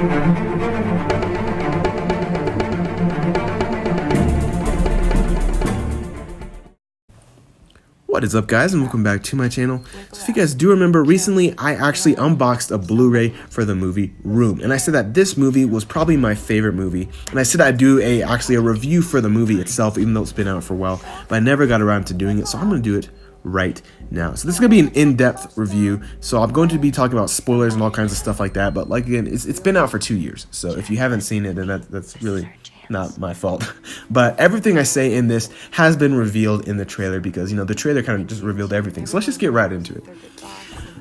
What is up, guys, and welcome back to my channel. So if you guys do remember, recently I actually unboxed a Blu-ray for the movie Room, and I said that this movie was probably my favorite movie, and I said I'd do actually a review for the movie itself, even though it's been out for a while, but I never got around to doing it, so I'm going to do it right now. So this is going to be an in-depth review, so I'm going to be talking about spoilers and all kinds of stuff like that, but like again, it's been out for 2 years, so if you haven't seen it, then that's really not my fault. But everything I say in this has been revealed in the trailer because, you know, the trailer kind of just revealed everything. So let's just get right into it.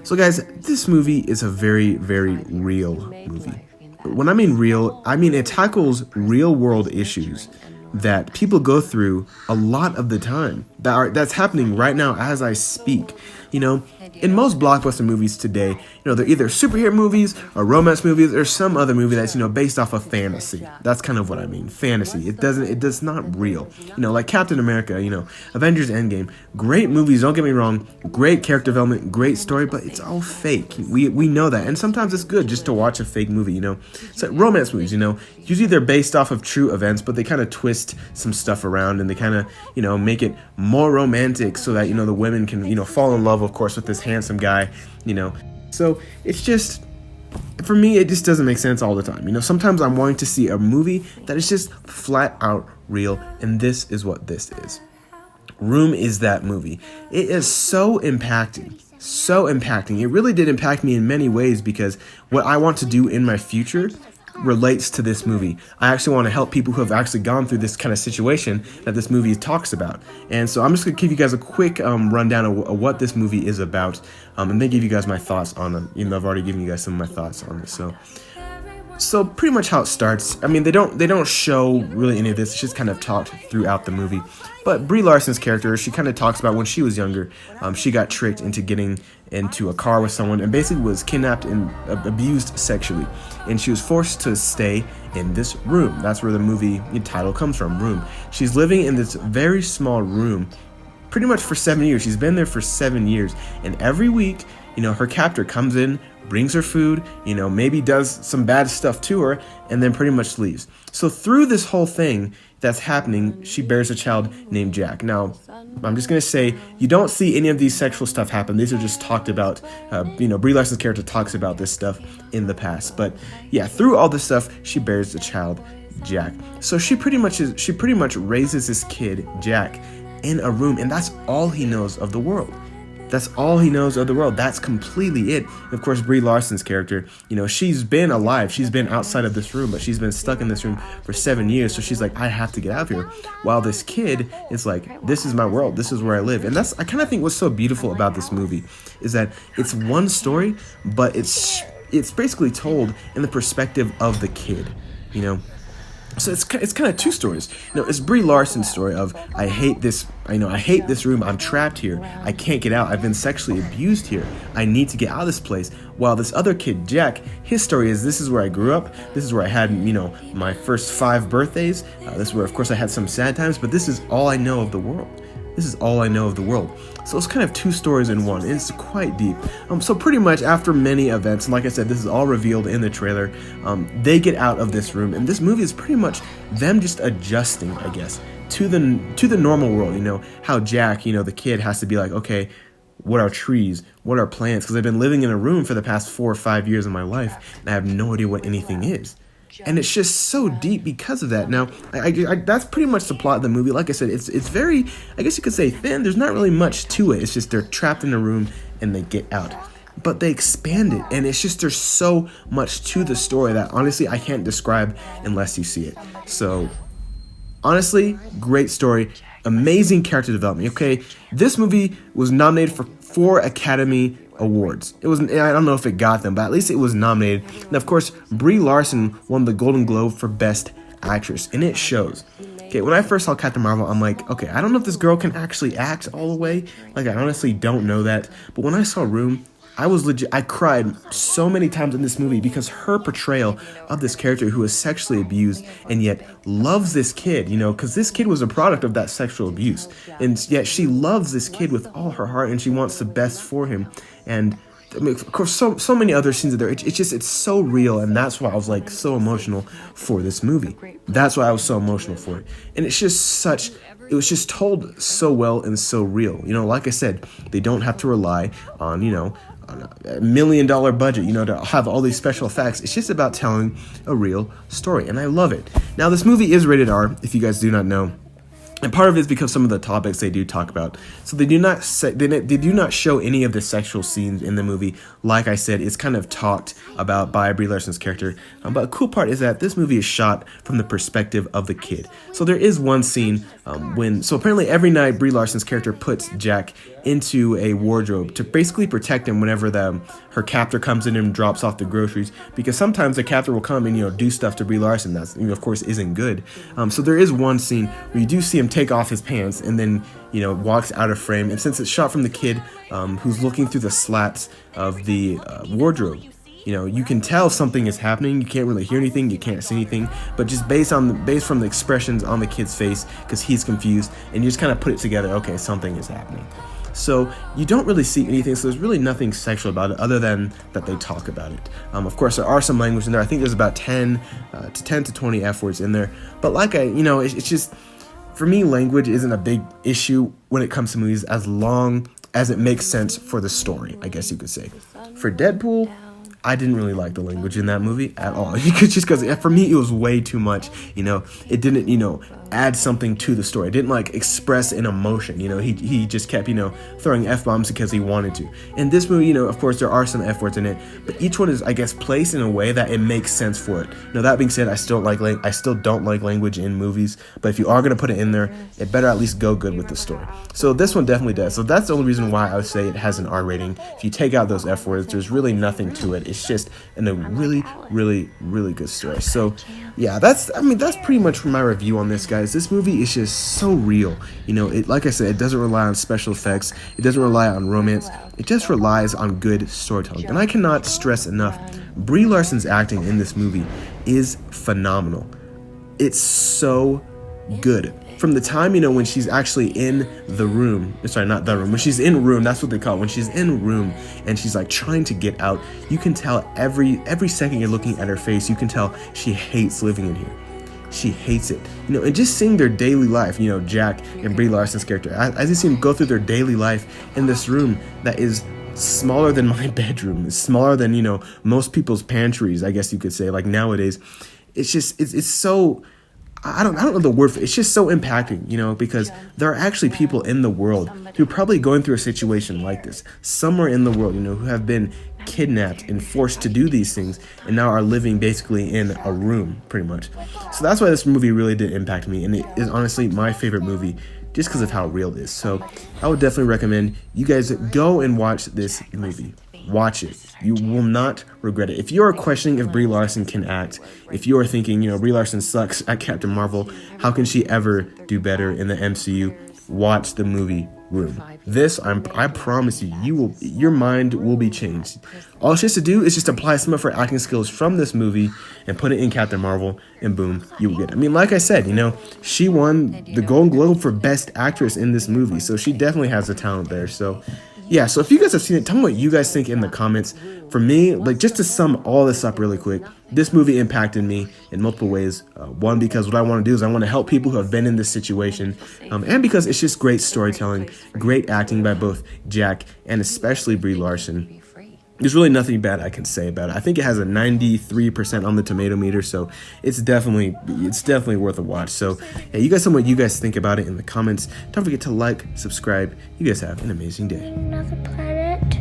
So guys, this movie is a very, very real movie. When I mean real, I mean it tackles real world issues that people go through a lot of the time that's happening right now as I speak. You know, in most blockbuster movies today, you know, they're either superhero movies or romance movies or some other movie that's, you know, based off of fantasy. That's kind of what I mean, fantasy. It's not real. You know, like Captain America, you know, Avengers Endgame, great movies, don't get me wrong, great character development, great story, but it's all fake. We know that, and sometimes it's good just to watch a fake movie, you know. So romance movies, you know, usually they're based off of true events, but they kind of twist some stuff around and they kind of, you know, make it more romantic so that, you know, the women can, you know, fall in love, of course, with this handsome guy, you know. So it's just, for me, it just doesn't make sense all the time. You know, sometimes I'm wanting to see a movie that is just flat out real, and this is what this is. Room is that movie. It is so impacting. So impacting. It really did impact me in many ways because what I want to do in my future relates to this movie. I actually want to help people who have actually gone through this kind of situation that this movie talks about. And so I'm just going to give you guys a quick rundown of what this movie is about, and then give you guys my thoughts on it, even though I've already given you guys some of my thoughts on it. So pretty much how it starts, I mean, they don't show really any of this, it's just kind of talked throughout the movie. But Brie Larson's character, she kind of talks about when she was younger, she got tricked into getting into a car with someone and basically was kidnapped and abused sexually. And she was forced to stay in this room. That's where the movie title comes from, Room. She's living in this very small room pretty much for 7 years. She's been there for 7 years. And every week, you know, her captor comes in, brings her food, you know, maybe does some bad stuff to her, and then pretty much leaves. So through this whole thing that's happening, she bears a child named Jack. Now, I'm just going to say, you don't see any of these sexual stuff happen. These are just talked about, you know, Brie Larson's character talks about this stuff in the past. But yeah, through all this stuff, she bears the child, Jack. So she pretty much raises this kid, Jack, in a room, and that's all he knows of the world. That's all he knows of the world. That's completely it. And of course, Brie Larson's character, you know, she's been alive. She's been outside of this room, but she's been stuck in this room for 7 years. So she's like, I have to get out of here. While this kid is like, this is my world. This is where I live. And that's, I kind of think what's so beautiful about this movie is that it's one story, but it's basically told in the perspective of the kid, you know. So it's kind of two stories. You know, it's Brie Larson's story of, I hate this room, I'm trapped here, I can't get out, I've been sexually abused here, I need to get out of this place. While this other kid, Jack, his story is, this is where I grew up, this is where I had, you know, my first 5 birthdays, this is where, of course, I had some sad times, but this is all I know of the world. This is all I know of the world. So it's kind of 2 stories in one. It's quite deep. So pretty much after many events, and like I said, this is all revealed in the trailer, they get out of this room, and this movie is pretty much them just adjusting, I guess, to the normal world. You know, how Jack, you know, the kid has to be like, okay, what are trees? What are plants? Because I've been living in a room for the past 4 or 5 years of my life, and I have no idea what anything is. And it's just so deep because of that. Now, I that's pretty much the plot of the movie. Like I said, it's very, I guess you could say, thin. There's not really much to it. It's just they're trapped in a room and they get out. But they expand it, and it's just, there's so much to the story that honestly I can't describe unless you see it. So honestly, great story, amazing character development. Okay, this movie was nominated for 4 Academy Awards. It was, I don't know if it got them, but at least it was nominated. And of course, Brie Larson won the Golden Globe for Best Actress, and it shows. Okay, when I first saw Captain Marvel, I'm like, okay, I don't know if this girl can actually act all the way. Like, I honestly don't know that. But when I saw Room, I cried so many times in this movie because her portrayal of this character who is sexually abused and yet loves this kid, you know, because this kid was a product of that sexual abuse. And yet she loves this kid with all her heart and she wants the best for him. And I mean, of course, so many other scenes in there. It's so real, and that's why I was like so emotional for this movie. That's why I was so emotional for it, and it's just such. It was just told so well and so real. You know, like I said, they don't have to rely on on $1 million budget, to have all these special effects. It's just about telling a real story, and I love it. Now, this movie is rated R, if you guys do not know. And part of it is because some of the topics they do talk about. So they do not they do not show any of the sexual scenes in the movie. Like I said, it's kind of talked about by Brie Larson's character. But a cool part is that this movie is shot from the perspective of the kid. So there is one scene so apparently every night Brie Larson's character puts Jack into a wardrobe to basically protect him whenever her captor comes in and drops off the groceries, because sometimes the captor will come and do stuff to Brie Larson that's of course isn't good. So there is one scene where you do see him take off his pants and then walks out of frame, and since it's shot from the kid who's looking through the slats of the wardrobe, you can tell something is happening. You can't really hear anything, you can't see anything, but just based from the expressions on the kid's face, because he's confused, and you just kind of put it together, okay, something is happening. So you don't really see anything, so there's really nothing sexual about it other than that they talk about it. Of course, there are some language in there. I think there's about 10 to 20 F words in there, but it's just, for me, language isn't a big issue when it comes to movies as long as it makes sense for the story, I guess you could say. For Deadpool, I didn't really like the language in that movie at all. Just because for me it was way too much. It didn't add something to the story. It didn't express an emotion. He just kept throwing F-bombs because he wanted to. In this movie, of course there are some F words in it, but each one is, I guess, placed in a way that it makes sense for it. That being said, I still don't like language in movies, but if you are gonna put it in there, it better at least go good with the story. So this one definitely does. So that's the only reason why I would say it has an R rating. If you take out those F words, there's really nothing to it. It's just a really, really, really good story. So yeah, that's pretty much my review on this, guys. This movie is just so real. Like I said, it doesn't rely on special effects. It doesn't rely on romance. It just relies on good storytelling. And I cannot stress enough, Brie Larson's acting in this movie is phenomenal. It's so good. From the time, when she's actually in the room, sorry, not the room, when she's in room, that's what they call it. When she's in room and she's trying to get out, you can tell every second you're looking at her face, you can tell she hates living in here. She hates it. And just seeing their daily life, Jack and Brie Larson's character, as you see them go through their daily life in this room that is smaller than my bedroom, it's smaller than, most people's pantries, I guess you could say, nowadays. It's just, it's so, I don't know the word for it. It's just so impacting, because there are actually people in the world who are probably going through a situation like this, somewhere in the world, who have been kidnapped and forced to do these things and now are living basically in a room, pretty much. So that's why this movie really did impact me, and it is honestly my favorite movie just because of how real it is. So I would definitely recommend you guys go and watch this movie. Watch it. You will not regret it. If you are questioning if Brie Larson can act, if you are thinking, Brie Larson sucks at Captain Marvel, how can she ever do better in the MCU? Watch the movie Room. This, I promise you, your mind will be changed. All she has to do is just apply some of her acting skills from this movie and put it in Captain Marvel, and boom, you will get it. Like I said, she won the Golden Globe for Best Actress in this movie, so she definitely has the talent there. So yeah, so if you guys have seen it, tell me what you guys think in the comments. For me, just to sum all this up really quick, this movie impacted me in multiple ways. One, because what I want to do is I want to help people who have been in this situation, and because it's just great storytelling, great acting by both Jack and especially Brie Larson. There's really nothing bad I can say about it. I think it has a 93% on the tomato meter, so it's definitely worth a watch. So yeah, you guys tell me what you guys think about it in the comments. Don't forget to like, subscribe. You guys have an amazing day. Another planet?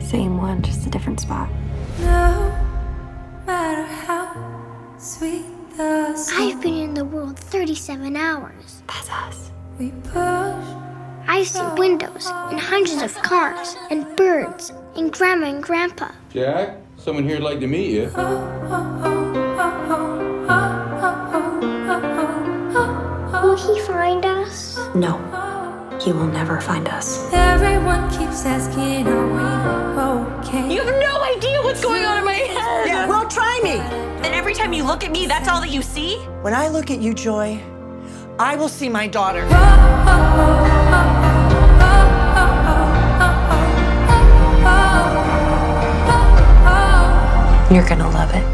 Same one, just a different spot. No matter how sweet the song I've been in the world 37 hours. That's us. we push. I've seen windows and hundreds of cars and birds and grandma and grandpa. Jack, someone here would like to meet you. Will he find us? No, he will never find us. Everyone keeps asking, are we okay? You have no idea what's going on in my head. Yeah, well, try me. And every time you look at me, that's all that you see? When I look at you, Joy, I will see my daughter. Oh, You're gonna love it.